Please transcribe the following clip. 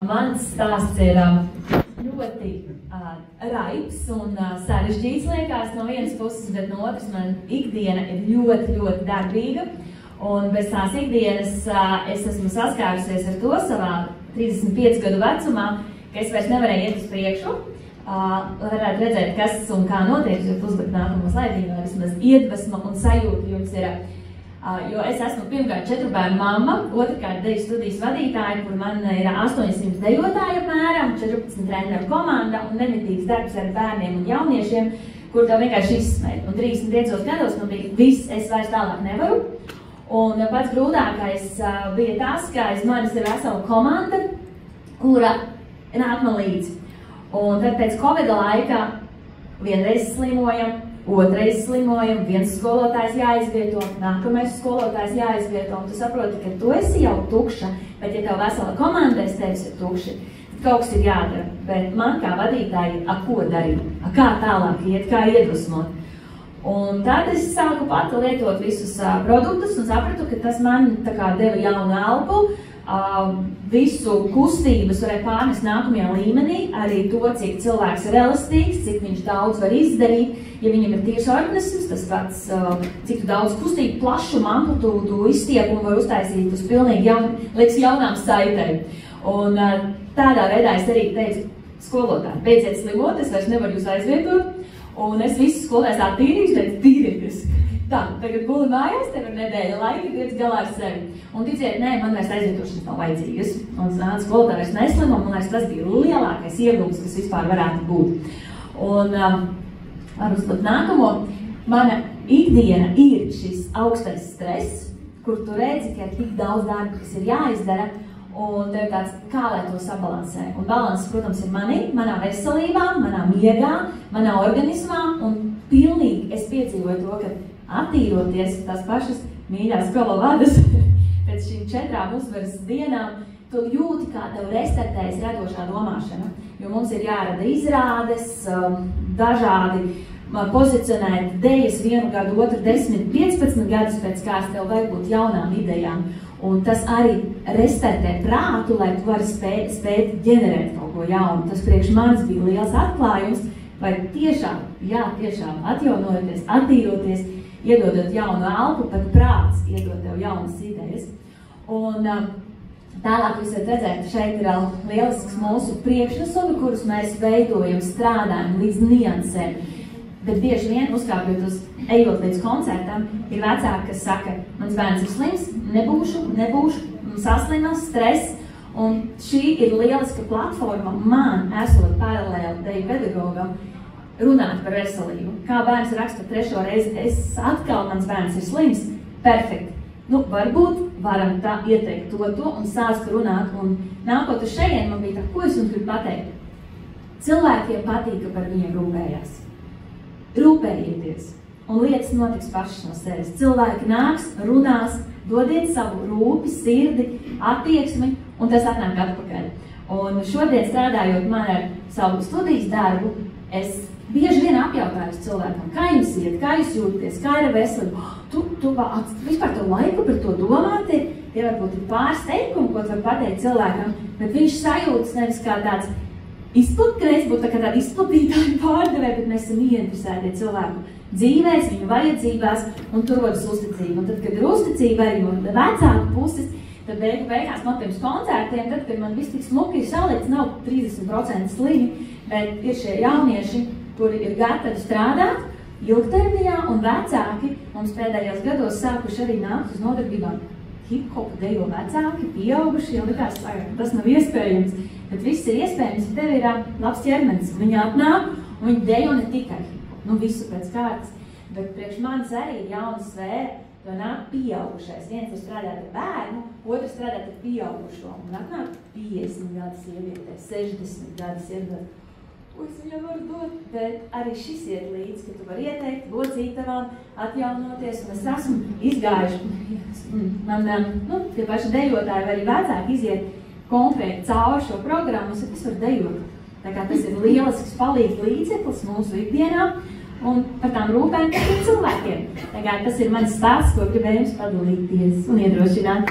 Mans stāsts ir ļoti raips un sarežģīts liekas no vienas puses, bet no otras man ikdiena ir ļoti, ļoti darbīga. Un bez tās ikdienas es esmu saskārusies ar to savā 35 gadu vecumā, ka es vairs nevarēju iet uz priekšu. Lai varētu redzēt, kas un kā notiek, ja uzlikt nākamo slaidīnu, vismaz iedvesma un sajūta jums ir. Jo es esmu pirmkārt 4 bērnu mamma, otrkārt deju studijas vadītāja, kur man ir 800 dejotāju apmēram, 14 treneru komanda un nemitīgs darbs ar bērniem un jauniešiem, kur tev vienkārši izsmēt. Un 35 gados man bija viss, es vairs tālāk nevaru. Un pats grūtākais bija tas, ka aiz manis ir vesela komanda, kura nāk man līdzi. Un tad pēc Covid laika vienreiz slimojam, otrais slimojam, viens skolotājs jāizvieto, nākamais skolotājs jāizvieto, un tu saproti, ka tu esi jau tukša, bet ja tev vesela komanda aiz tevis ir tukši, tad kaut kas ir jādara. Bet man kā vadītāji ir, ko darīt, kā tālāk iet, kā iedvesmot. Un tad es sāku pati lietot visus produktus un sapratu, ka tas man tā kā deva jaunu elpu, visu kustības varēja pārnest nākamajā līmenī, arī to, cik cilvēks ir elastīgs, cik viņš daudz var izdarīt, ja viņam ir tieši organisms, tas pats, cik daudz kustību, plašumu, amplitūdu, izstiepumu var uztaisīt uz pilnīgi jaunām saitēm. Un tādā veidā es arī teicu, skolotāji, beidziet slimot, es vairs nevaru jūs aizvietot, un es visus skolotājus tā tīrīšu, teicu, tīrieties. Tā, tagad guli mājās, tev ir nedēļa laika, tiec galā ar sevi. Un ticiet, nē, man vairs aizvietošanas nav vajadzīgas. Un skolotāji vairs neslimo, man liekas, tas bija lielākais iegums, kas vispār varētu būt. Un varu uzlikt nākamo. Mana ikdiena ir šis augstais stress, kur tu redzi, ka ir tik daudz darba, kas ir jāizdara, un tev tāds, kā lai to sabalansē. Un balans, protams, ir manā veselībā, manā miegā, manā organismā, un pilnīgi es piedzīvoju to, ka attīroties tās pašas mīļās kolovadas pēc šīm 4 uzvaras dienām, tu jūti, kā tev restartējas radošā domāšana. Jo mums ir jārada izrādes, dažādi pozicionēt dejas 1 gadu, 2, 10, 15 gadus pēc kāds tev vajag būt jaunām idejām. Un tas arī restartē prātu, lai tu vari spēt ģenerēt kaut ko jaunu. Tas priekš manis bija liels atklājums, vai tiešām atjaunojoties, attīroties, iedodot jaunu elpu, pat prāts iedod tev jaunas idejas. Un tālāk jūs varat redzēt, šeit ir lielisks mūsu priekšnesumi, kurus mēs veidojam, strādājam līdz niansēm. Bet bieži vien, uzkāpjot ejot līdz koncertam, ir vecāki, kas saka, mans bērns ir slims, nebūšu, saslimas, stress. Un šī ir lieliska platforma man, esot paralēli deju pedagogam, runāt par veselību. Kā bērns raksta 3. reizi, mans bērns ir slims, perfekti. Nu, varbūt varam tā ieteikt to un sāst runāt. Un nākot uz šeit, man bija tā, ko es jums gribu pateikt? Cilvēkiem patīk, ka par viņiem rūpējās. Rūpējieties, un lietas notiks pašas no sevis. Cilvēki nāks, runās, dodiet savu rūpi, sirdi, attieksmi, un tas atnāk atpakaļ. Un šodien strādājot man ar savu studijas darbu, es bieži vien apjautāju cilvēkam, kā jums iet, kā jūs jūties, kā ir veselība. Tu vispār to laiku par to domāt, tie varbūt ir pāris teikumi, ko tu var pateikt cilvēkam, bet viņš sajūtas nevis kā tāds ka es būtu tāda izplatītāja pārdevēja, bet mēs esam ieinteresēti cilvēku dzīvēs, viņu vajadzībās, un tur rodas uzticība. Un tad, kad ir uzticība arī no vecāku puses, tad beigās no pirms koncertiem, tad, kad man viss tik smuki ir salikts, nav 30% slimi, bet ir šie jaunieši, kuri ir gatavi strādāt ilgtermiņā, un vecāki mums pēdējos gados sākuši arī nākt uz nodarbībām. Hip-hop dejo vecāki, pieauguši, jau likās, tas nav iespējams, bet viss ir iespējams, ja tev ir labs ķermenis. Viņi atnāk, un viņi dejo ne tikai hip-hop, visu pēc kārtas, bet priekš manis arī ir jauna sfēra, jo nāk pieaugušais. Viens ir strādāt ar bērnu, otrs strādāt ar pieaugušo, un atnāk 50 gadu sievietē, 60 gadu sievietē. Es viņam varu dot, bet arī šis iet līdz, ka tu vari ieteikt locītavām, atjaunoties, un es esmu izgājuši. Man, tie paši dejotāji vai arī vecāki iziet konkrēti cauri šo programmu, es varu dejot. Tā kā tas ir lielisks palīdz līdzeklis mūsu ikdienā un par tām rūpēm par tiem cilvēkiem. Tā kā tas ir mans stāsts, ko gribēju jums padalīties un iedrošināt.